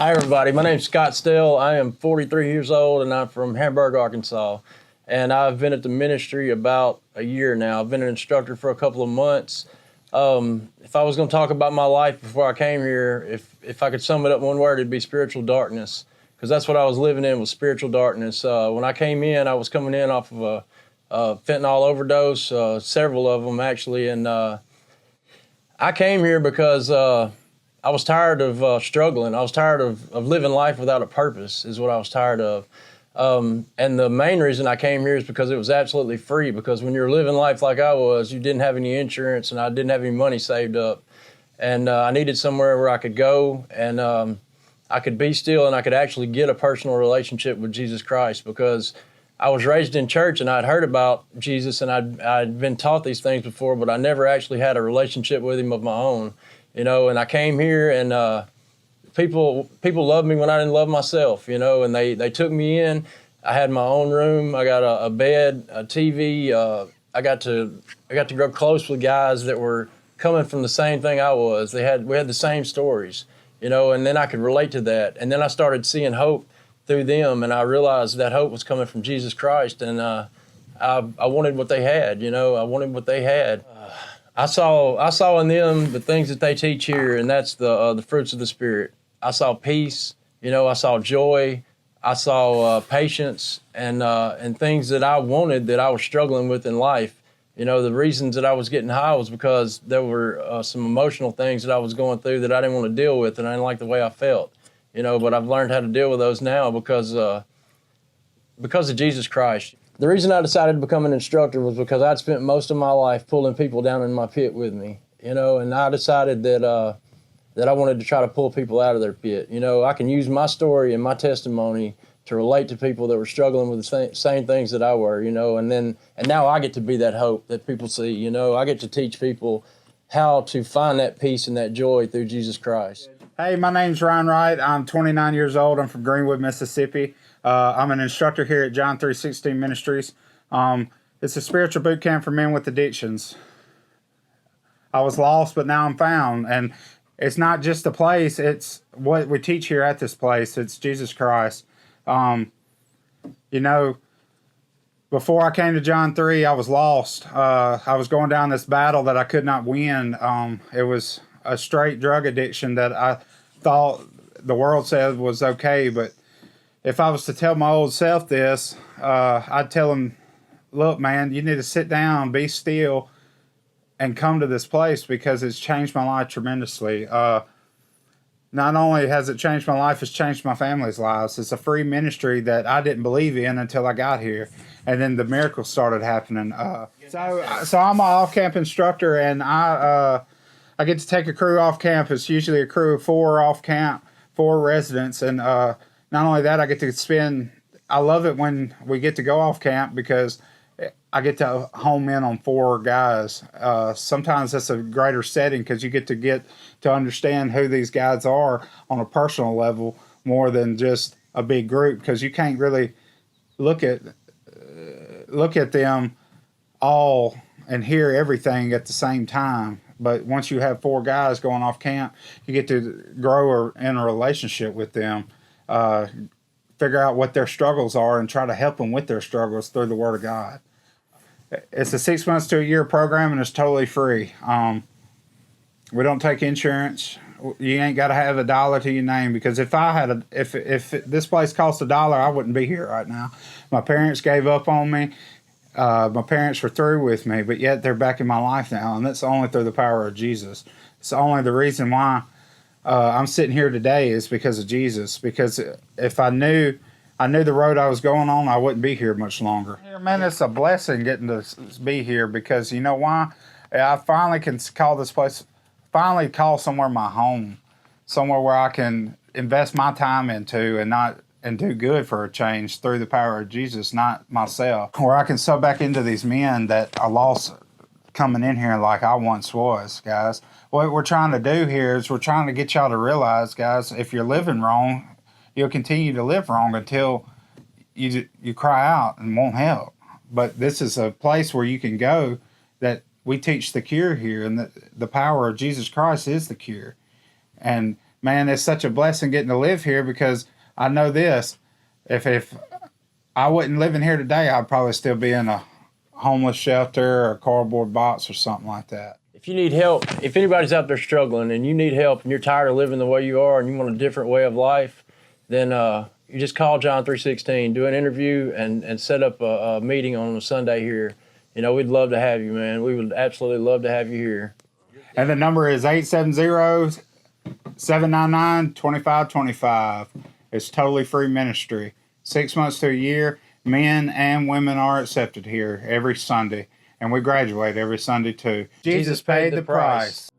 Hi, everybody. My name's Scott Stell. I am 43 years old, and I'm from Hamburg, Arkansas. And I've been at the ministry about a year now. I've been an instructor for a couple of months. If I was going to talk about my life before I came here, if I could sum it up in one word, it'd be spiritual darkness, because that's what I was living in, was spiritual darkness. When I came in, I was coming in off of a fentanyl overdose, several of them actually, and I came here because I was tired of struggling. I was tired of living life without a purpose, is what I was tired of. And the main reason I came here is because it was absolutely free, because when you're living life like I was, you didn't have any insurance and I didn't have any money saved up. And I needed somewhere where I could go and I could be still and I could actually get a personal relationship with Jesus Christ, because I was raised in church and I'd heard about Jesus and I'd been taught these things before, but I never actually had a relationship with him of my own. And I came here and people loved me when I didn't love myself, and they took me in. I had my own room. I got a bed, a TV. I got to grow close with guys that were coming from the same thing I was. We had the same stories, and then I could relate to that. And then I started seeing hope through them, and I realized that hope was coming from Jesus Christ. And I wanted what they had, I wanted what they had. I saw in them the things that they teach here, and that's the fruits of the Spirit. I saw peace, I saw joy, I saw patience, and things that I wanted that I was struggling with in life. The reasons that I was getting high was because there were some emotional things that I was going through that I didn't want to deal with, and I didn't like the way I felt. But I've learned how to deal with those now because of Jesus Christ. The reason I decided to become an instructor was because I'd spent most of my life pulling people down in my pit with me, and I decided that I wanted to try to pull people out of their pit. I can use my story and my testimony to relate to people that were struggling with the same things that I were, and now I get to be that hope that people see. I get to teach people how to find that peace and that joy through Jesus Christ. Hey, my name's Wright. I'm 29 years old. I'm from Greenwood, Mississippi. I'm an instructor here at John 3:16 Ministries. It's a spiritual boot camp for men with addictions. I was lost, but now I'm found. And it's not just a place, it's what we teach here at this place. It's Jesus Christ. Before I came to John 3, I was lost. I was going down this battle that I could not win. It was a straight drug addiction that I thought the world said was okay, but if I was to tell my old self this, I'd tell him, look, man, you need to sit down, be still, and come to this place, because it's changed my life tremendously. Not only has it changed my life, it's changed my family's lives. It's a free ministry that I didn't believe in until I got here, and then the miracles started happening. So I'm an off-camp instructor, and I get to take a crew off camp. It's usually a crew of 4 off camp, 4 residents, and not only that, I love it when we get to go off camp, because I get to home in on 4 guys. Sometimes that's a greater setting, because you get to understand who these guys are on a personal level more than just a big group, because you can't really look at them all and hear everything at the same time. But once you have 4 guys going off camp, you get to grow in a relationship with them, figure out what their struggles are, and try to help them with their struggles through the Word of God. It's a 6 months to a year program, and it's totally free. We don't take insurance. You ain't got to have a dollar to your name, because if this place cost $1, I wouldn't be here right now. My parents gave up on me. My parents were through with me, but yet they're back in my life now, and that's only through the power of Jesus. It's only the reason why I'm sitting here today is because of Jesus. Because if I knew the road I was going on, I wouldn't be here much longer. Man, it's a blessing getting to be here, because you know why? I finally can call somewhere my home, somewhere where I can invest my time into and do good for a change through the power of Jesus, not myself. Where I can sew back into these men that are lost coming in here like I once was, guys. What we're trying to do here is we're trying to get y'all to realize, guys, if you're living wrong, you'll continue to live wrong until you cry out and won't help. But this is a place where you can go that we teach the cure here, and the power of Jesus Christ is the cure. And man, it's such a blessing getting to live here, because I know this. If I wasn't living here today, I'd probably still be in a homeless shelter or a cardboard box or something like that. If you need help, if anybody's out there struggling and you need help and you're tired of living the way you are and you want a different way of life, then you just call John 316, do an interview, and set up a meeting on a Sunday here. You know, we'd love to have you, man. We would absolutely love to have you here. And the number is 870-799-2525. It's totally free ministry. 6 months to a year, men and women are accepted here every Sunday. And we graduate every Sunday too. Jesus paid the price.